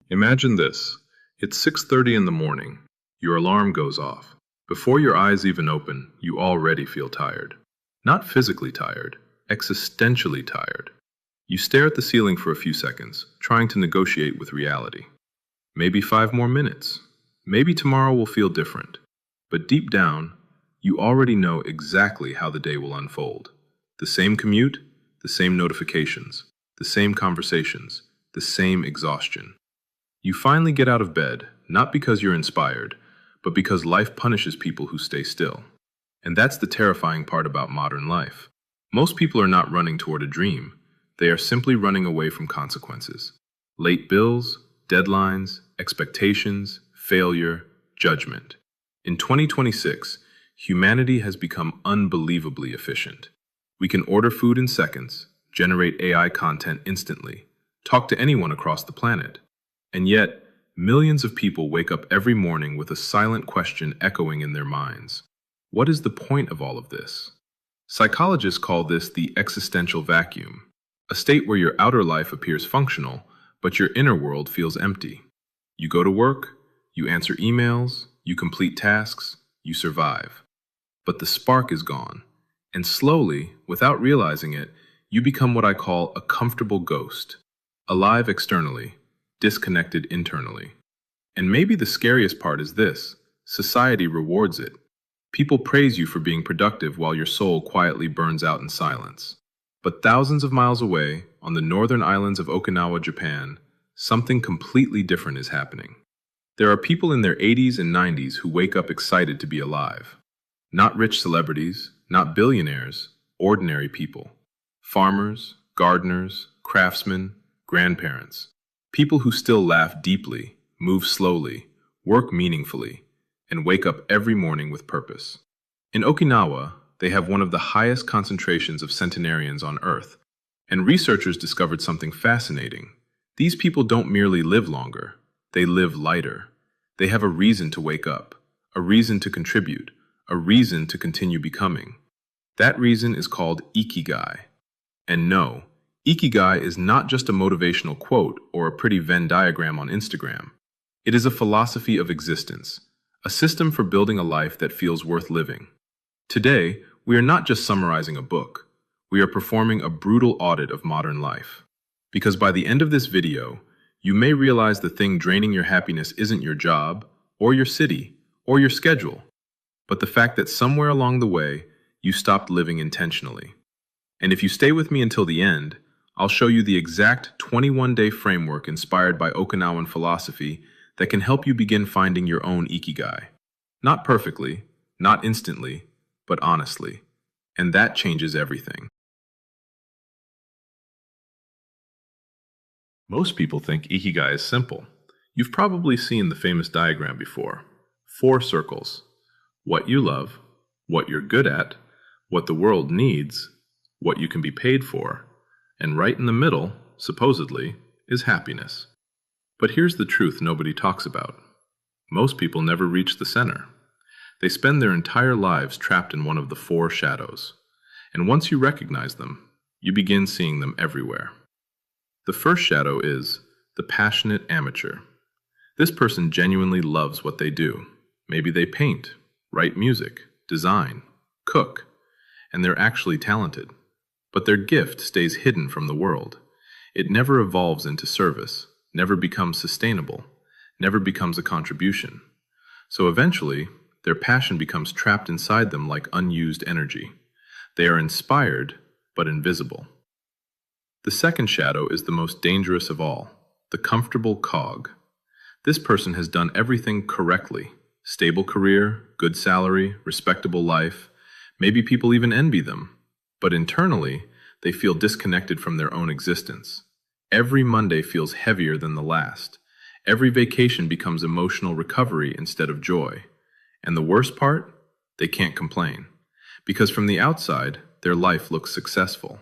Imagine this. It's 6:30 in the morning. Your alarm goes off. Before your eyes even open, you already feel tired. Not physically tired, existentially tired. You stare at the ceiling for a few seconds, trying to negotiate with reality. Maybe 5 more minutes. Maybe tomorrow will feel different. But deep down, you already know exactly how the day will unfold. The same commute, the same notifications, the same conversations, the same exhaustion. You finally get out of bed, not because you're inspired, but because life punishes people who stay still. And that's the terrifying part about modern life. Most people are not running toward a dream. They are simply running away from consequences. Late bills, deadlines, expectations, failure, judgment. In 2026, humanity has become unbelievably efficient. We can order food in seconds, generate AI content instantly, talk to anyone across the planet. And yet, millions of people wake up every morning with a silent question echoing in their minds. What is the point of all of this? Psychologists call this the existential vacuum, a state where your outer life appears functional, but your inner world feels empty. You go to work, you answer emails, you complete tasks, you survive. But the spark is gone, and slowly, without realizing it, you become what I call a comfortable ghost, alive externally, disconnected internally. And maybe the scariest part is this: society rewards it. People praise you for being productive while your soul quietly burns out in silence. But thousands of miles away, on the northern islands of Okinawa, Japan, something completely different is happening. There are people in their 80s and 90s who wake up excited to be alive. Not rich celebrities, not billionaires, ordinary people. Farmers, gardeners, craftsmen, grandparents. People who still laugh deeply, move slowly, work meaningfully, and wake up every morning with purpose. In Okinawa, they have one of the highest concentrations of centenarians on Earth, and researchers discovered something fascinating. These people don't merely live longer, they live lighter. They have a reason to wake up, a reason to contribute, a reason to continue becoming. That reason is called Ikigai. And no, Ikigai is not just a motivational quote or a pretty Venn diagram on Instagram. It is a philosophy of existence, a system for building a life that feels worth living. Today, we are not just summarizing a book. We are performing a brutal audit of modern life. Because by the end of this video, you may realize the thing draining your happiness isn't your job, or your city, or your schedule, but the fact that somewhere along the way, you stopped living intentionally. And if you stay with me until the end, I'll show you the exact 21-day framework inspired by Okinawan philosophy that can help you begin finding your own Ikigai. Not perfectly, not instantly, but honestly. And that changes everything. Most people think Ikigai is simple. You've probably seen the famous diagram before. 4 circles. What you love, what you're good at, what the world needs, what you can be paid for, and right in the middle, supposedly, is happiness. But here's the truth nobody talks about. Most people never reach the center. They spend their entire lives trapped in one of the 4 shadows. And once you recognize them, you begin seeing them everywhere. The first shadow is the passionate amateur. This person genuinely loves what they do. Maybe they paint, write music, design, cook, and they're actually talented. But their gift stays hidden from the world. It never evolves into service, never becomes sustainable, never becomes a contribution. So eventually, their passion becomes trapped inside them like unused energy. They are inspired, but invisible. The second shadow is the most dangerous of all, the comfortable cog. This person has done everything correctly. Stable career, good salary, respectable life. Maybe people even envy them. But internally, they feel disconnected from their own existence. Every Monday feels heavier than the last. Every vacation becomes emotional recovery instead of joy. And the worst part? They can't complain. Because from the outside, their life looks successful.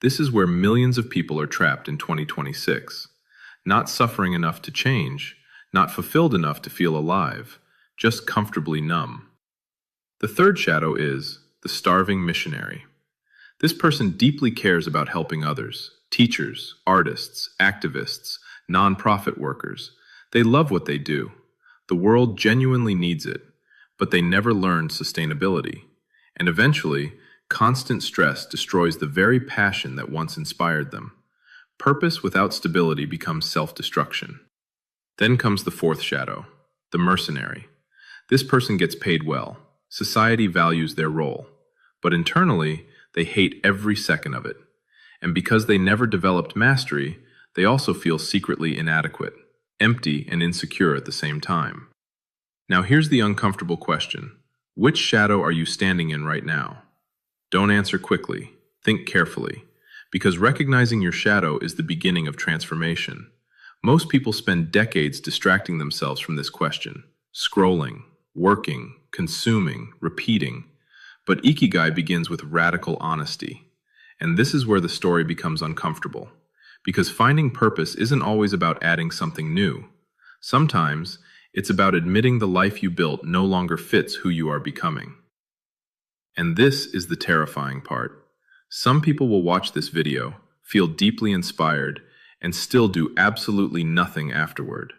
This is where millions of people are trapped in 2026. Not suffering enough to change, not fulfilled enough to feel alive, just comfortably numb. The third shadow is the starving missionary. This person deeply cares about helping others, teachers, artists, activists, nonprofit workers. They love what they do. The world genuinely needs it, but they never learned sustainability. And eventually, constant stress destroys the very passion that once inspired them. Purpose without stability becomes self-destruction. Then comes the fourth shadow, the mercenary. This person gets paid well. Society values their role. But internally, they hate every second of it. And because they never developed mastery, they also feel secretly inadequate, empty and insecure at the same time. Now here's the uncomfortable question. Which shadow are you standing in right now? Don't answer quickly. Think carefully. Because recognizing your shadow is the beginning of transformation. Most people spend decades distracting themselves from this question. Scrolling, working, consuming, repeating. But Ikigai begins with radical honesty. And this is where the story becomes uncomfortable. Because finding purpose isn't always about adding something new. Sometimes, it's about admitting the life you built no longer fits who you are becoming. And this is the terrifying part. Some people will watch this video, feel deeply inspired, and still do absolutely nothing afterward.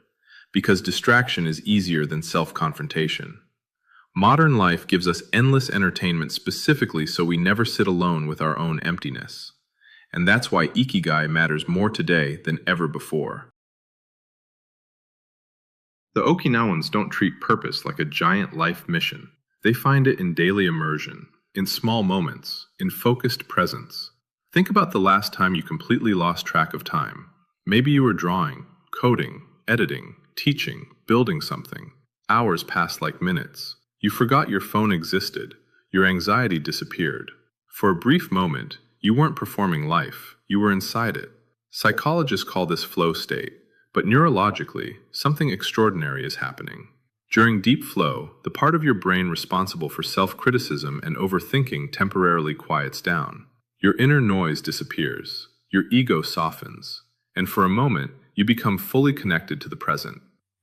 Because distraction is easier than self-confrontation. Modern life gives us endless entertainment specifically so we never sit alone with our own emptiness. And that's why Ikigai matters more today than ever before. The Okinawans don't treat purpose like a giant life mission. They find it in daily immersion, in small moments, in focused presence. Think about the last time you completely lost track of time. Maybe you were drawing, coding, editing, teaching, building something. Hours passed like minutes. You forgot your phone existed. Your anxiety disappeared. For a brief moment, you weren't performing life. You were inside it. Psychologists call this flow state. But neurologically, something extraordinary is happening. During deep flow, the part of your brain responsible for self-criticism and overthinking temporarily quiets down. Your inner noise disappears. Your ego softens. And for a moment, you become fully connected to the present.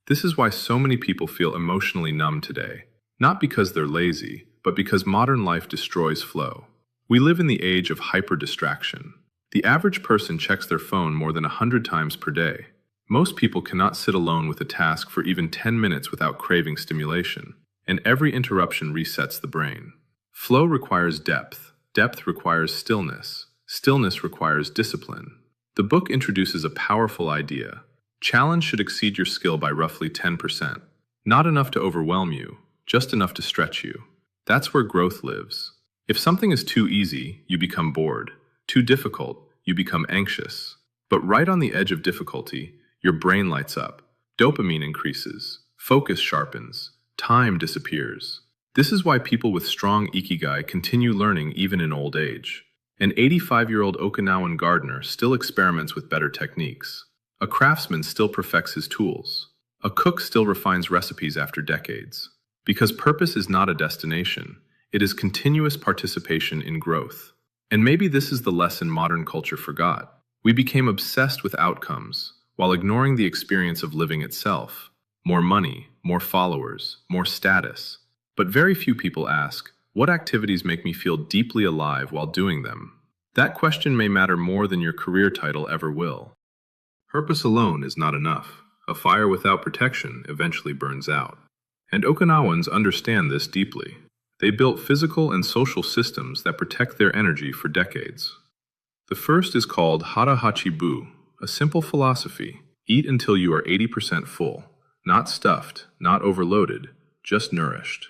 This is why so many people feel emotionally numb today. Not because they're lazy, but because modern life destroys flow. We live in the age of hyper-distraction. The average person checks their phone more than 100 times per day. Most people cannot sit alone with a task for even 10 minutes without craving stimulation, and every interruption resets the brain. Flow requires depth. Depth requires stillness. Stillness requires discipline. The book introduces a powerful idea. Challenge should exceed your skill by roughly 10%. Not enough to overwhelm you, just enough to stretch you. That's where growth lives. If something is too easy, you become bored. Too difficult, you become anxious. But right on the edge of difficulty, your brain lights up, dopamine increases, focus sharpens, time disappears. This is why people with strong Ikigai continue learning even in old age. An 85-year-old Okinawan gardener still experiments with better techniques. A craftsman still perfects his tools. A cook still refines recipes after decades. Because purpose is not a destination, it is continuous participation in growth. And maybe this is the lesson modern culture forgot. We became obsessed with outcomes, while ignoring the experience of living itself. More money, more followers, more status. But very few people ask, what activities make me feel deeply alive while doing them? That question may matter more than your career title ever will. Purpose alone is not enough. A fire without protection eventually burns out. And Okinawans understand this deeply. They built physical and social systems that protect their energy for decades. The first is called Hara Hachi Bu. A simple philosophy. Eat until you are 80% full. Not stuffed, not overloaded, just nourished.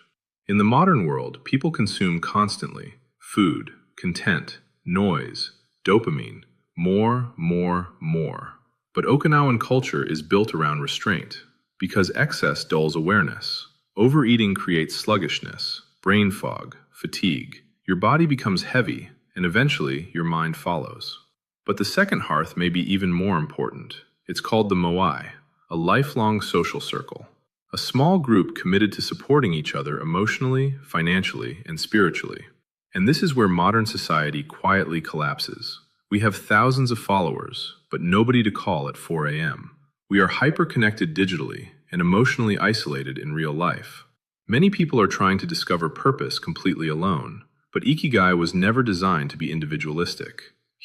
In the modern world, people consume constantly. Food, content, noise, dopamine. More, more, more. But Okinawan culture is built around restraint. Because excess dulls awareness. Overeating creates sluggishness, brain fog, fatigue. Your body becomes heavy, and eventually your mind follows. But the second hearth may be even more important. It's called the Moai, a lifelong social circle. A small group committed to supporting each other emotionally, financially, and spiritually. And this is where modern society quietly collapses. We have thousands of followers, but nobody to call at 4 a.m. We are hyper-connected digitally and emotionally isolated in real life. Many people are trying to discover purpose completely alone, but Ikigai was never designed to be individualistic.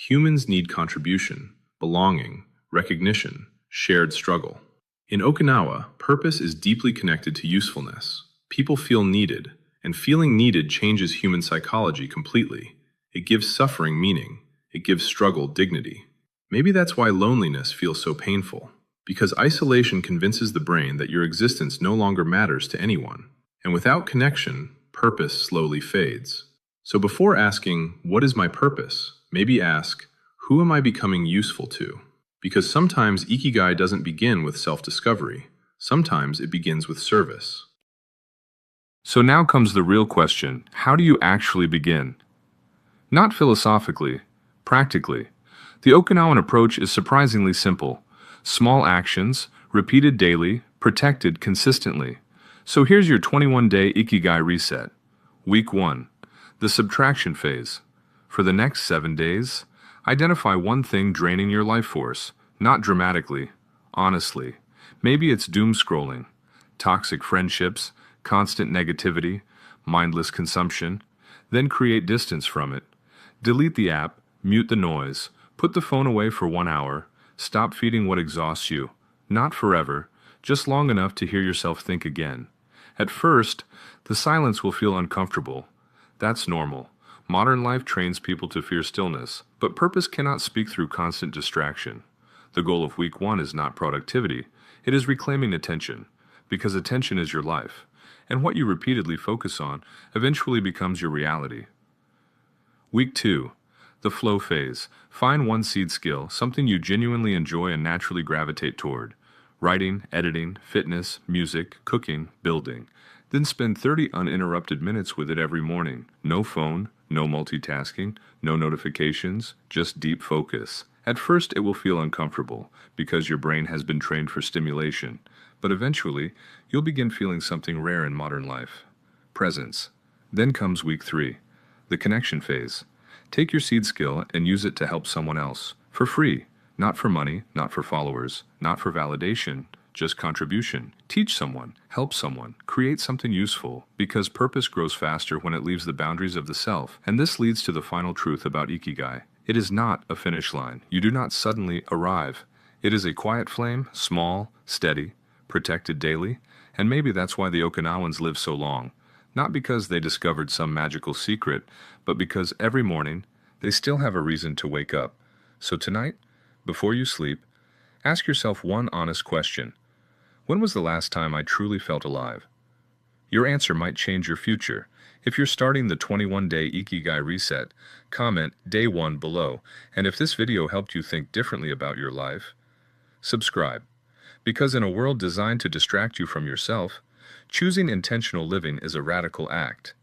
Humans need contribution, belonging, recognition, shared struggle. In Okinawa, purpose is deeply connected to usefulness. People feel needed, and feeling needed changes human psychology completely. It gives suffering meaning. It gives struggle dignity. Maybe that's why loneliness feels so painful, because isolation convinces the brain that your existence no longer matters to anyone. And without connection, purpose slowly fades. So before asking, "What is my purpose?" maybe ask, "Who am I becoming useful to?" Because sometimes Ikigai doesn't begin with self-discovery. Sometimes it begins with service. So now comes the real question: how do you actually begin? Not philosophically, practically. The Okinawan approach is surprisingly simple. Small actions, repeated daily, protected consistently. So here's your 21-day Ikigai reset. Week 1. The Subtraction Phase. For the next 7 days, identify one thing draining your life force, not dramatically, honestly. Maybe it's doom scrolling, toxic friendships, constant negativity, mindless consumption. Then create distance from it. Delete the app, mute the noise, put the phone away for 1 hour, stop feeding what exhausts you. Not forever, just long enough to hear yourself think again. At first, the silence will feel uncomfortable. That's normal. Modern life trains people to fear stillness, but purpose cannot speak through constant distraction. The goal of week 1 is not productivity, it is reclaiming attention, because attention is your life, and what you repeatedly focus on eventually becomes your reality. Week 2. The Flow Phase. Find one seed skill, something you genuinely enjoy and naturally gravitate toward. Writing, editing, fitness, music, cooking, building. Then spend 30 uninterrupted minutes with it every morning. No phone, no multitasking, no notifications, just deep focus. At first it will feel uncomfortable, because your brain has been trained for stimulation. But eventually, you'll begin feeling something rare in modern life. Presence. Then comes week 3. The Connection Phase. Take your seed skill and use it to help someone else. For free. Not for money, not for followers, not for validation, just contribution. Teach someone, help someone, create something useful, because purpose grows faster when it leaves the boundaries of the self. And this leads to the final truth about Ikigai. It is not a finish line. You do not suddenly arrive. It is a quiet flame, small, steady, protected daily, and maybe that's why the Okinawans live so long. Not because they discovered some magical secret, but because every morning they still have a reason to wake up. So tonight, before you sleep, ask yourself one honest question. When was the last time I truly felt alive? Your answer might change your future. If you're starting the 21-day Ikigai reset, comment Day 1 below, and if this video helped you think differently about your life, subscribe. Because in a world designed to distract you from yourself, choosing intentional living is a radical act.